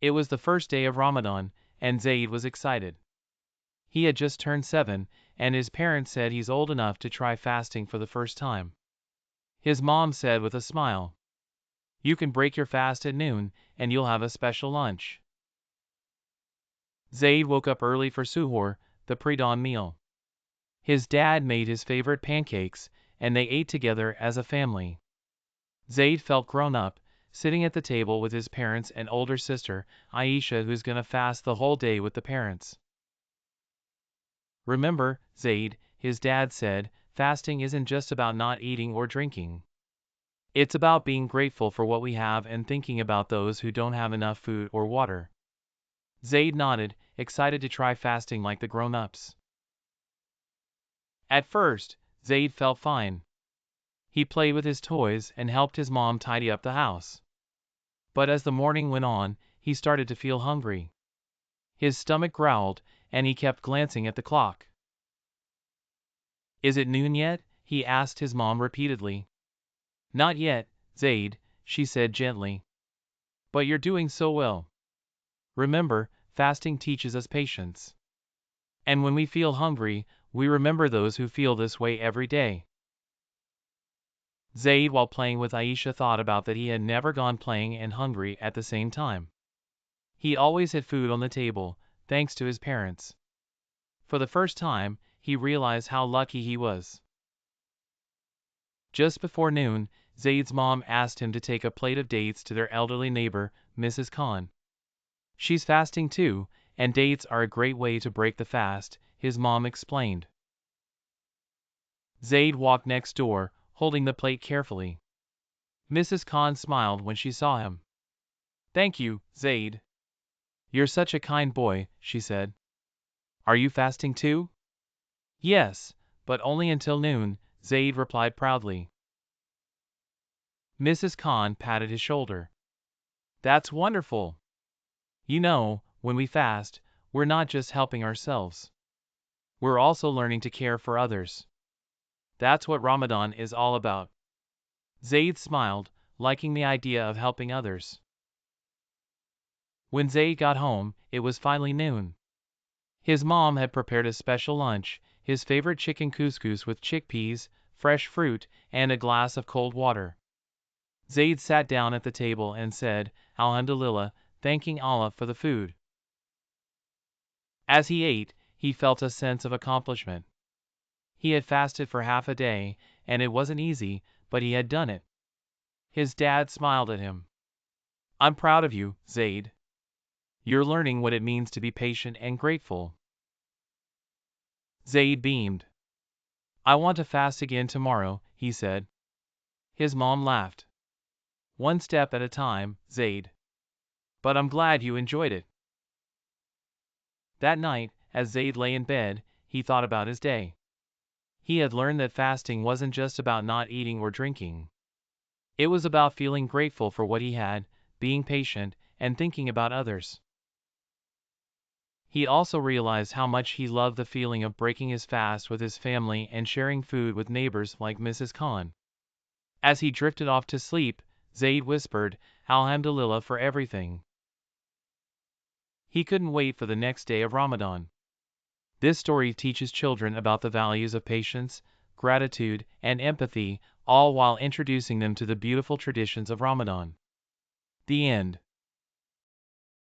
It was the first day of Ramadan, and Zayd was excited. He had just turned 7, and his parents said he's old enough to try fasting for the first time. His mom said with a smile, "You can break your fast at noon, and you'll have a special lunch." Zayd woke up early for suhoor, the pre-dawn meal. His dad made his favorite pancakes, and they ate together as a family. Zayd felt grown up, sitting at the table with his parents and older sister, Aisha, who's gonna fast the whole day with the parents. "Remember, Zayd," his dad said, "fasting isn't just about not eating or drinking. It's about being grateful for what we have and thinking about those who don't have enough food or water." Zayd nodded, excited to try fasting like the grown-ups. At first, Zayd felt fine. He played with his toys and helped his mom tidy up the house. But as the morning went on, he started to feel hungry. His stomach growled, and he kept glancing at the clock. "Is it noon yet?" he asked his mom repeatedly. "Not yet, Zayd," she said gently. "But you're doing so well. Remember, fasting teaches us patience. And when we feel hungry, we remember those who feel this way every day." Zayd, while playing with Aisha, thought about that he had never gone playing and hungry at the same time. He always had food on the table, thanks to his parents. For the first time, he realized how lucky he was. Just before noon, Zayd's mom asked him to take a plate of dates to their elderly neighbor, Mrs. Khan. "She's fasting too, and dates are a great way to break the fast," his mom explained. Zayd walked next door, holding the plate carefully. Mrs. Khan smiled when she saw him. "Thank you, Zayd. You're such a kind boy," she said. "Are you fasting too?" "Yes, but only until noon," Zayd replied proudly. Mrs. Khan patted his shoulder. "That's wonderful. You know, when we fast, we're not just helping ourselves. We're also learning to care for others. That's what Ramadan is all about." Zayd smiled, liking the idea of helping others. When Zayd got home, it was finally noon. His mom had prepared a special lunch, his favorite chicken couscous with chickpeas, fresh fruit, and a glass of cold water. Zayd sat down at the table and said, "Alhamdulillah," thanking Allah for the food. As he ate, he felt a sense of accomplishment. He had fasted for half a day, and it wasn't easy, but he had done it. His dad smiled at him. "I'm proud of you, Zayd. You're learning what it means to be patient and grateful." Zayd beamed. "I want to fast again tomorrow," he said. His mom laughed. "One step at a time, Zayd. But I'm glad you enjoyed it." That night, as Zayd lay in bed, he thought about his day. He had learned that fasting wasn't just about not eating or drinking. It was about feeling grateful for what he had, being patient, and thinking about others. He also realized how much he loved the feeling of breaking his fast with his family and sharing food with neighbors like Mrs. Khan. As he drifted off to sleep, Zayd whispered, "Alhamdulillah for everything." He couldn't wait for the next day of Ramadan. This story teaches children about the values of patience, gratitude, and empathy, all while introducing them to the beautiful traditions of Ramadan. The end.